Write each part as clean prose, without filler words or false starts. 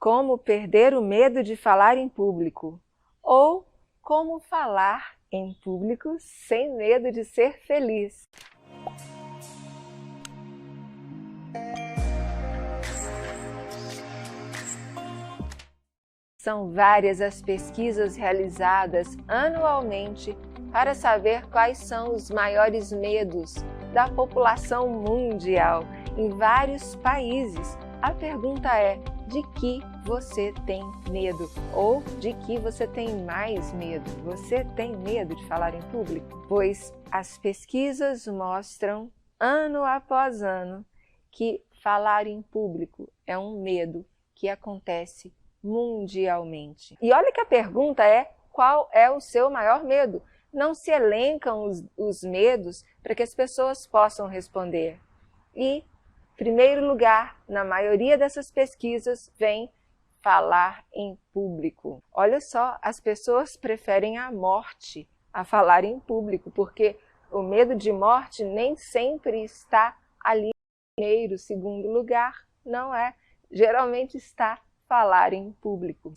Como perder o medo de falar em público, ou como falar em público sem medo de ser feliz. São várias as pesquisas realizadas anualmente para saber quais são os maiores medos da população mundial em vários países. A pergunta é: de que você tem medo? Ou de que você tem mais medo? Você tem medo de falar em público? Pois as pesquisas mostram, ano após ano, que falar em público é um medo que acontece mundialmente. E olha que a pergunta é: qual é o seu maior medo? Não se elencam os medos para que as pessoas possam responder. E primeiro lugar, na maioria dessas pesquisas, vem falar em público. Olha só, as pessoas preferem a morte a falar em público, porque o medo de morte nem sempre está ali em primeiro, segundo lugar, não é? Geralmente está falar em público.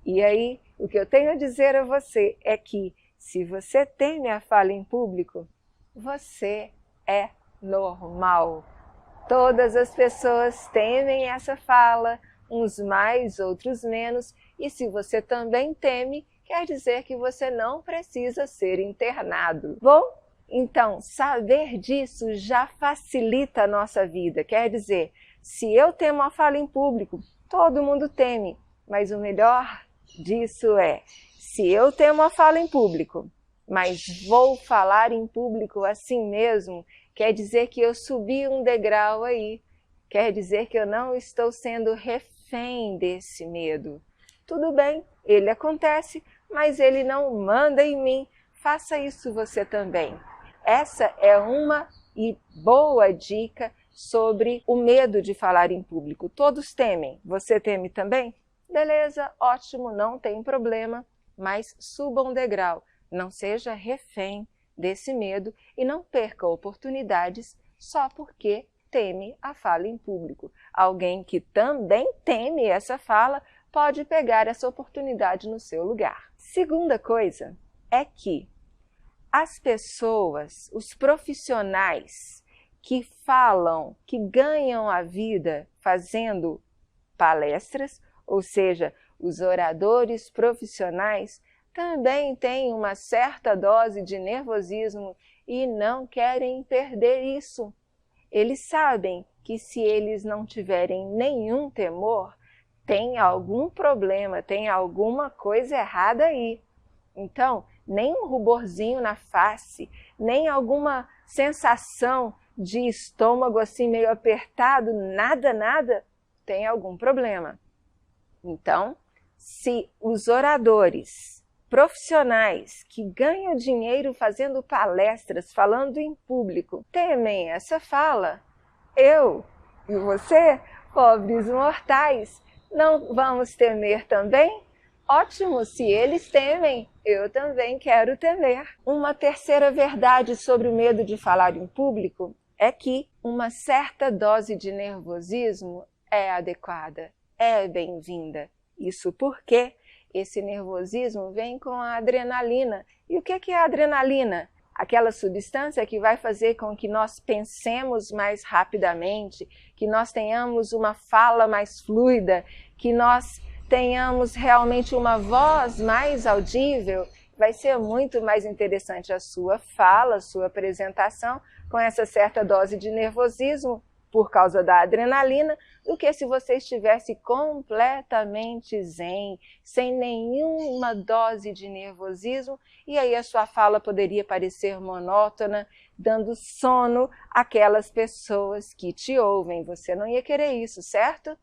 E aí, o que eu tenho a dizer a você é que, se você teme a fala em público, você é normal. Todas as pessoas temem essa fala, uns mais, outros menos, e se você também teme, quer dizer que você não precisa ser internado. Bom, então, saber disso já facilita a nossa vida. Quer dizer, se eu temo a fala em público, todo mundo teme, mas o melhor disso é, se eu temo a fala em público, mas vou falar em público assim mesmo, quer dizer que eu subi um degrau aí, quer dizer que eu não estou sendo refém desse medo. Tudo bem, ele acontece, mas ele não manda em mim. Faça isso você também. Essa é uma boa dica sobre o medo de falar em público. Todos temem. Você teme também? Beleza, ótimo, não tem problema, mas suba um degrau. Não seja refém desse medo e não perca oportunidades só porque teme a fala em público. Alguém que também teme essa fala pode pegar essa oportunidade no seu lugar. Segunda coisa é que as pessoas, os profissionais que falam, que ganham a vida fazendo palestras, ou seja, os oradores profissionais, também têm uma certa dose de nervosismo e não querem perder isso. Eles sabem que se eles não tiverem nenhum temor, tem algum problema, tem alguma coisa errada aí. Então, nem um ruborzinho na face, nem alguma sensação de estômago assim meio apertado, nada, tem algum problema. Então, se os oradores profissionais que ganham dinheiro fazendo palestras, falando em público, temem essa fala, eu e você, pobres mortais, não vamos temer também? Ótimo, se eles temem, eu também quero temer. Uma terceira verdade sobre o medo de falar em público é que uma certa dose de nervosismo é adequada, é bem-vinda. Isso porque esse nervosismo vem com a adrenalina. E o que é a adrenalina? Aquela substância que vai fazer com que nós pensemos mais rapidamente, que nós tenhamos uma fala mais fluida, que nós tenhamos realmente uma voz mais audível. Vai ser muito mais interessante a sua fala, a sua apresentação com essa certa dose de nervosismo por causa da adrenalina, do que se você estivesse completamente zen, sem nenhuma dose de nervosismo, e aí a sua fala poderia parecer monótona, dando sono àquelas pessoas que te ouvem. Você não ia querer isso, certo?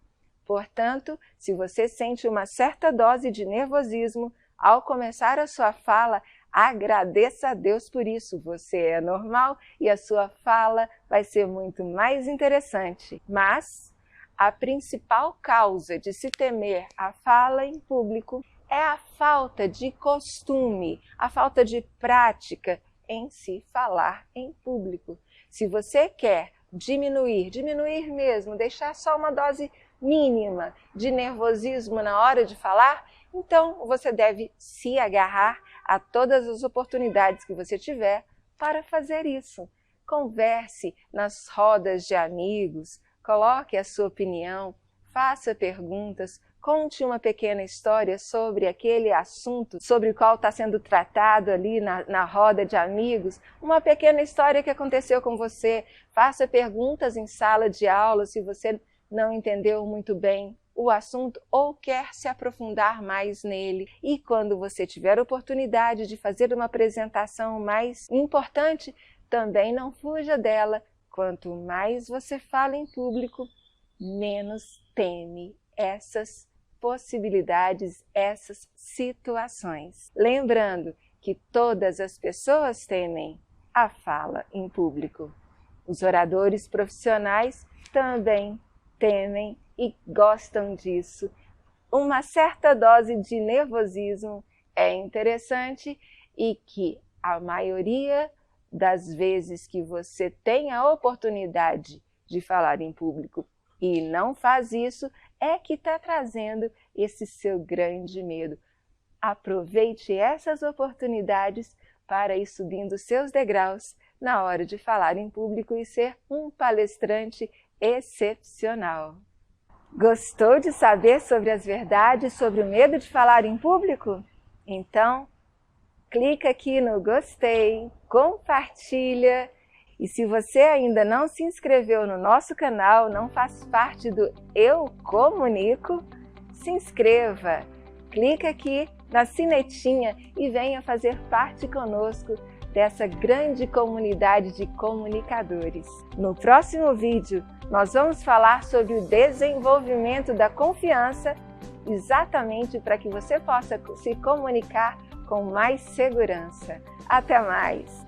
Portanto, se você sente uma certa dose de nervosismo ao começar a sua fala, agradeça a Deus por isso. Você é normal e a sua fala vai ser muito mais interessante. Mas a principal causa de se temer a fala em público é a falta de costume, a falta de prática em se falar em público. Se você quer diminuir mesmo, deixar só uma dose mínima de nervosismo na hora de falar, então você deve se agarrar a todas as oportunidades que você tiver para fazer isso. Converse nas rodas de amigos, coloque a sua opinião, faça perguntas, conte uma pequena história sobre aquele assunto sobre o qual está sendo tratado ali na roda de amigos, uma pequena história que aconteceu com você. Faça perguntas em sala de aula se você não entendeu muito bem o assunto ou quer se aprofundar mais nele. E quando você tiver a oportunidade de fazer uma apresentação mais importante, também não fuja dela. Quanto mais você fala em público, menos teme essas possibilidades, essas situações. Lembrando que todas as pessoas temem a fala em público. Os oradores profissionais também temem e gostam disso. Uma certa dose de nervosismo é interessante e que a maioria das vezes que você tem a oportunidade de falar em público e não faz isso, é que está trazendo esse seu grande medo. Aproveite essas oportunidades para ir subindo seus degraus na hora de falar em público e ser um palestrante excepcional. Gostou de saber sobre as verdades sobre o medo de falar em público? Então, clica aqui no gostei, compartilha. E se você ainda não se inscreveu no nosso canal, não faz parte do Eu Comunico, se inscreva. Clica aqui na sinetinha e venha fazer parte conosco dessa grande comunidade de comunicadores. No próximo vídeo, nós vamos falar sobre o desenvolvimento da confiança, exatamente para que você possa se comunicar com mais segurança. Até mais!